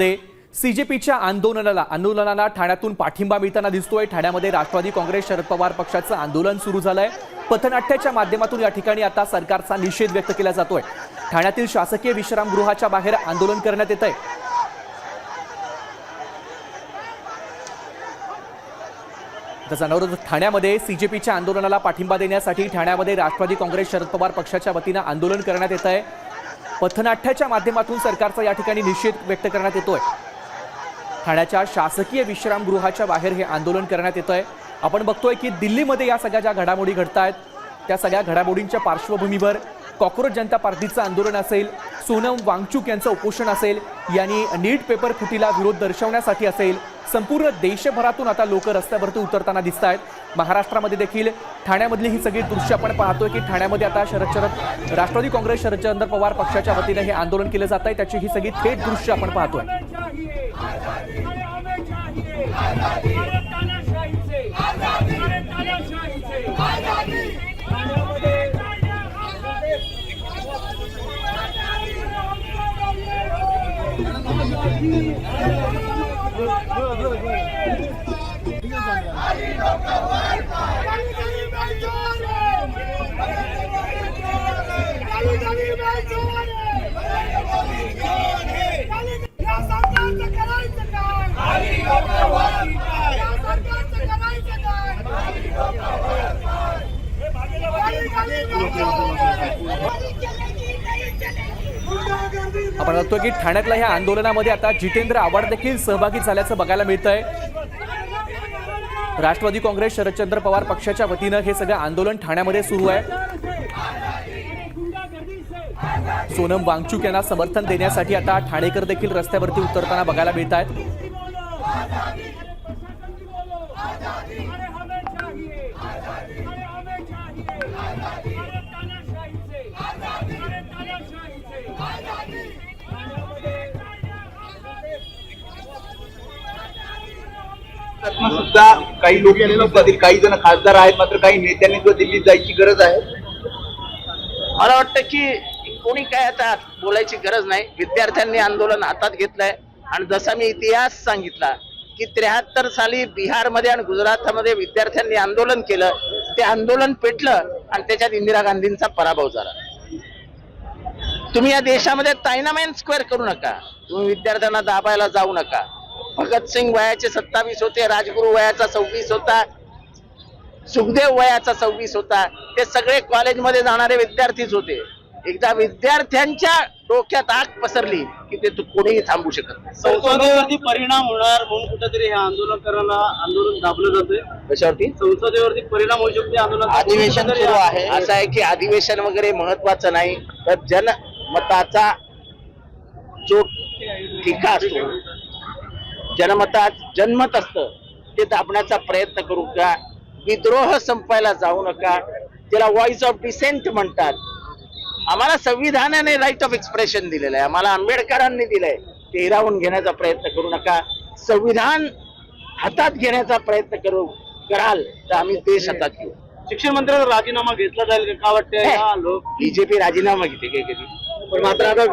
सीजेपीच्या आंदोलनाला ठाण्यातून पाठिंबा मिळताना दिसतोय। ठाण्यामध्ये राष्ट्रवादी काँग्रेस शरद पवार पक्षाचं आंदोलन सुरू झालंय। पथनाट्याच्या माध्यमातून या ठिकाणी आता सरकारचा निषेध व्यक्त केला जातोय। ठाण्यातील शासकीय विश्रामगृहाच्या बाहेर आंदोलन करण्यात येतंय। ठाण्यामध्ये सीजेपीच्या आंदोलनाला पाठिंबा देण्यासाठी ठाण्यामध्ये राष्ट्रवादी काँग्रेस शरद पवार पक्षाच्या वतीने आंदोलन करण्यात येतंय। पथनाट्याच्या माध्यमातून सरकारचा या ठिकाणी निषेध व्यक्त करण्यात येतोय। ठाण्याच्या शासकीय विश्रामगृहाच्या बाहेर हे आंदोलन करण्यात येतंय। आपण बघतोय की दिल्लीमध्ये या सगळ्या ज्या घडामोडी घडतायत त्या सगळ्या घडामोडींच्या पार्श्वभूमीवर कॉकरोच जनता पार्टीचं आंदोलन असेल, सोनम वांगचुक यांचं उपोषण असेल, यांनी नीट पेपर फुटीला विरोध दर्शवण्यासाठी असेल, संपूर्ण देशभरातून आता लोक रस्त्यावरती उतरताना दिसत आहेत। महाराष्ट्रामध्ये देखील ठाण्यामधली ही सगळी दृश्य आपण पाहतोय की ठाण्यामध्ये आता राष्ट्रवादी काँग्रेस शरदचंद्र पवार पक्षाच्या वतीने हे आंदोलन केलं जात आहे। त्याची ही सगळी थेट दृश्य आपण पाहतोय। आपण बघतोय की ठाण्यातल्या ह्या आंदोलनामध्ये आता जितेंद्र आव्हाड देखील सहभागी झाल्याचं बघायला मिळतंय। राष्ट्रवादी काँग्रेस शरदचंद्र पवार पक्षाच्या वतीनं हे सगळं आंदोलन ठाण्यामध्ये सुरू आहे। सोनम वांगचुक यांना समर्थन देण्यासाठी आता ठाणेकर देखील रस्त्यावरती उतरताना बघायला मिळत आहेत। सुद्धा काही लोक काही जण खासदार आहेत, मात्र काही नेत्यांनी जो दिल्लीत जायची गरज आहे। मला वाटतं की कोणी काय आता बोलायची गरज नाही। विद्यार्थ्यांनी आंदोलन हातात घेतलंय आणि जसा मी इतिहास सांगितला की 73 साली बिहारमध्ये आणि गुजरातमध्ये विद्यार्थ्यांनी आंदोलन केलं, ते आंदोलन पेटलं आणि त्याच्यात इंदिरा गांधींचा पराभव झाला। तुम्ही या देशामध्ये तायनामॅन स्क्वेअर करू नका, तुम्ही विद्यार्थ्यांना दाबायला जाऊ नका। भगतसिंग वयाचे 27 होते, राजगुरू वयाचा 26 होता, सुखदेव वयाचा 26 होता, ते सगळे कॉलेजमध्ये जाणारे विद्यार्थीच होते। एकदा विद्यार्थ्यांच्या डोक्यात आग पसरली की ते कोणीही थांबू शकत नाही। संसदेवरती परिणाम होणार म्हणून कुठेतरी हे आंदोलन दाबलं जाते। कशावरती? संसदेवरती परिणाम होऊ शकते आंदोलन। अधिवेशन सुरू आहे, असं आहे की अधिवेशन वगैरे महत्वाचं नाही, तर जनमताचा जो ठिका असतो, जनमतात जनमत असतं ते दाबण्याचा प्रयत्न करू का। विद्रोह संपायला जाऊ नका, त्याला व्हॉइस ऑफ डिसेंट म्हणतात। आम्हाला संविधानाने राईट ऑफ एक्सप्रेशन दिलेलं आहे, आम्हाला आंबेडकरांनी दिलंय, ते हिरावून घेण्याचा प्रयत्न करू नका। संविधान हातात घेण्याचा प्रयत्न कराल तर आम्ही देश हातात घेऊ। शिक्षण मंत्र्यांचा राजीनामा घेतला जाईल का वाटतंय? बीजेपी राजीनामा घेते कधी, पण मात्र आता